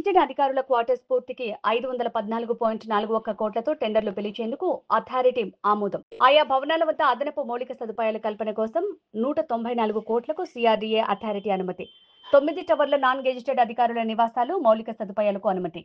Gazetted అధికారుల quarters పూర్తికి 514.41 కోట్లతో టెండర్లు పిలిచేందుకు అథారిటీ ఆమోదం. ఆయా భవనాల వద్ద అదనపు మౌలిక సదుపాయాల కల్పన కోసం 194 కోట్లకు సిఆర్డీఏ అథారిటీ అనుమతి. 9 టవర్ల నాన్ గెజిటెడ్ అధికారుల నివాసాలు మౌలిక సదుపాయాలకు అనుమతి.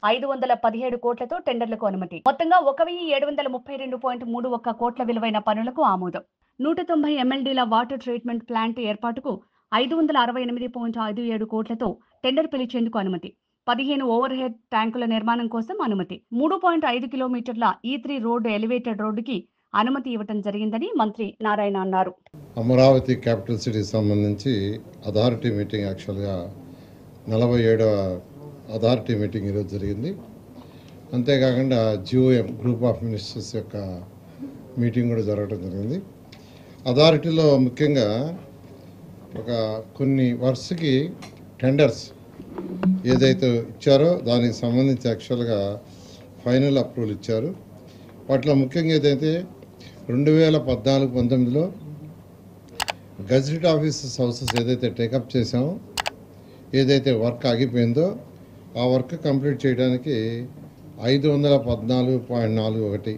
517 కోట్లతో టెండర్లకు అనుమతి. మొత్తంగా 1732.31 కోట్ల విలువైన పనులకు ఆమోదం. 190 MLDల వాటర్ ట్రీట్మెంట్ ప్లాంట్ ఏర్పాటుకు 568.57 కోట్లతో టెండర్ పిలిచేందుకు అనుమతి. 15 ఓవర్ హెడ్ ట్యాంకుల నిర్మాణం కోసం అనుమతి. 3.5 కిలోమీటర్ల E3 రోడ్డు ఎలివేటెడ్ రోడ్డుకి అనుమతి ఇవ్వడం జరిగిందని మంత్రి నారాయణ అన్నారు. అమరావతి క్యాపిటల్ సిటీ సంబంధించి అథారిటీ మీటింగ్ యాక్చువల్గా 47వ అథారిటీ మీటింగ్ ఈరోజు జరిగింది. అంతేకాకుండా GOM గ్రూప్ ఆఫ్ మినిస్టర్స్ యొక్క మీటింగ్ కూడా జరగడం జరిగింది. అథారిటీలో ముఖ్యంగా కొన్ని వర్క్స్కి టెండర్స్ ఏదైతే ఇచ్చారో దానికి సంబంధించి యాక్చువల్గా ఫైనల్ అప్రూవల్ ఇచ్చారు. వాటిలో ముఖ్యంగా ఏదైతే 2014-19లో గెజిటెడ్ ఆఫీసర్స్ హౌసెస్ ఏదైతే టేకప్ చేసామో, ఏదైతే వర్క్ ఆగిపోయిందో ఆ వర్క్ కంప్లీట్ చేయడానికి 514.41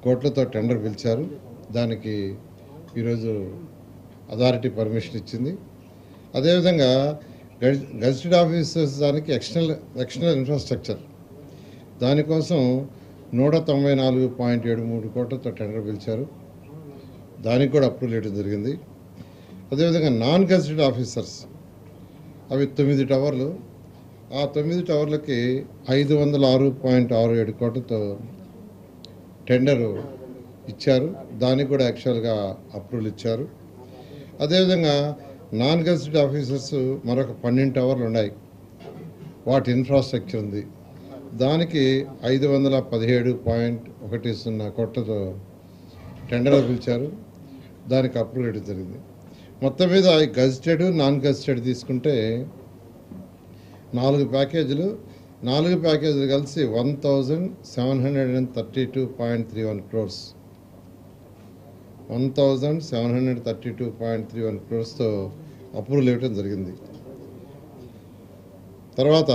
కోట్లతో టెండర్ పిలిచారు. దానికి ఈరోజు అథారిటీ పర్మిషన్ ఇచ్చింది. అదేవిధంగా గెజిటెడ్ ఆఫీసర్స్ దానికి ఎక్స్టర్నల్ ఇన్ఫ్రాస్ట్రక్చర్ దానికోసం 194.73 కోట్లతో టెండర్ పిలిచారు. దానికి కూడా అప్రూవల్ ఇవ్వడం జరిగింది. అదేవిధంగా నాన్ గెజిటెడ్ ఆఫీసర్స్ అవి 9 టవర్లు. ఆ 9 టవర్లకి 506.67 కోట్లతో టెండరు ఇచ్చారు. దానికి కూడా యాక్చువల్గా అప్రూవల్ ఇచ్చారు. అదేవిధంగా నాన్ గెజిటెడ్ ఆఫీసర్స్ మరొక 12 టవర్లు ఉన్నాయి. వాటి ఇన్ఫ్రాస్ట్రక్చర్ ఉంది. దానికి 517.10 కోట్లతో టెండర్ పిలిచారు. దానికి అప్రూవల్ ఇవ్వడం జరిగింది. మొత్తం మీద గెజిటెడ్ నాన్ గెజిటెడ్ తీసుకుంటే 4 ప్యాకేజీలు కలిసి 1732.31 crores 1732.31 crores-తో అప్రూవల్ ఇవ్వడం జరిగింది. తర్వాత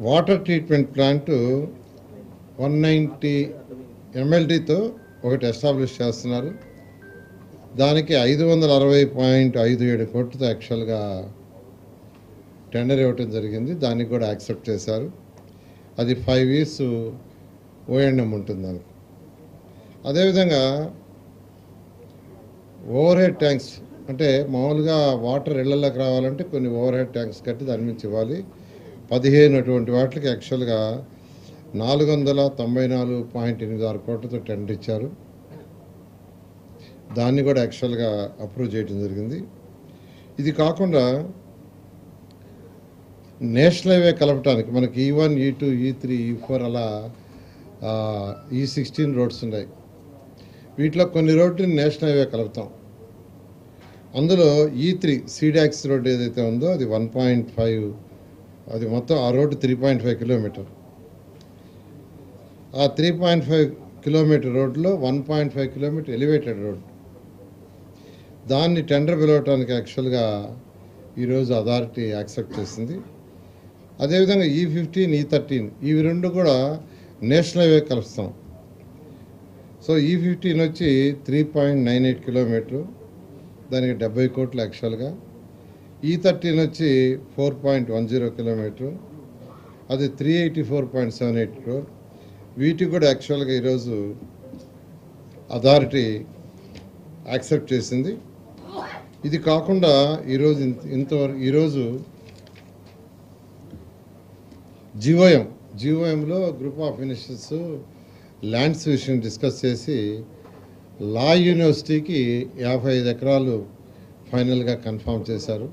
వాటర్ ట్రీట్మెంట్ ప్లాంట్ 190 MLD-తో ఒకటి ఎస్టాబ్లిష్ చేస్తున్నారు. దానికి 560.57 కోట్లతో యాక్చువల్గా టెండర్ ఇవ్వటం జరిగింది. దానికి కూడా యాక్సెప్ట్ చేశారు. అది 5 years O&M ఉంటుంది దానికి. అదేవిధంగా ఓవర్ హెడ్ ట్యాంక్స్ అంటే మామూలుగా వాటర్ ఇళ్లలోకి రావాలంటే కొన్ని ఓవర్ హెడ్ ట్యాంక్స్ కట్టి దాని నుంచి ఇవ్వాలి. 15 అటువంటి వాటికి యాక్చువల్గా 494.86 కోట్లతో టెండర్ ఇచ్చారు. దాన్ని కూడా యాక్చువల్గా అప్రూవ్ చేయడం జరిగింది. ఇది కాకుండా నేషనల్ హైవే కలపటానికి మనకి E1, E2, E3, E4 అలా E16 రోడ్స్ ఉన్నాయి. వీటిలో కొన్ని రోడ్లు నేషనల్ హైవే కలుపుతాం. అందులో E3 సీడాక్స్ రోడ్ ఏదైతే ఉందో అది 1.5, అది మొత్తం ఆ రోడ్డు 3.5 కిలోమీటర్. ఆ 3.5 కిలోమీటర్ రోడ్లో 1.5 కిలోమీటర్ ఎలివేటెడ్ రోడ్. దాన్ని టెండర్ పిలవటానికి యాక్చువల్గా ఈరోజు అథారిటీ యాక్సెప్ట్ చేసింది. అదేవిధంగా E15, E13 ఇవి రెండు కూడా నేషనల్ హైవే కలుస్తాం. సో E15 వచ్చి 3.98 కిలోమీటరు, దానికి 70 కోట్లు యాక్చువల్గా. E13 వచ్చి 4.10 కిలోమీటరు, అది 384.78 crore. వీటికి కూడా యాక్చువల్గా ఈరోజు అథారిటీ యాక్సెప్ట్ చేసింది. ఇది కాకుండా ఈరోజు GOMలో గ్రూప్ ఆఫ్ మినిస్టర్స్ ల్యాండ్స్ విషయం డిస్కస్ చేసి లా యూనివర్సిటీకి 55 ఎకరాలు ఫైనల్గా కన్ఫర్మ్ చేశారు.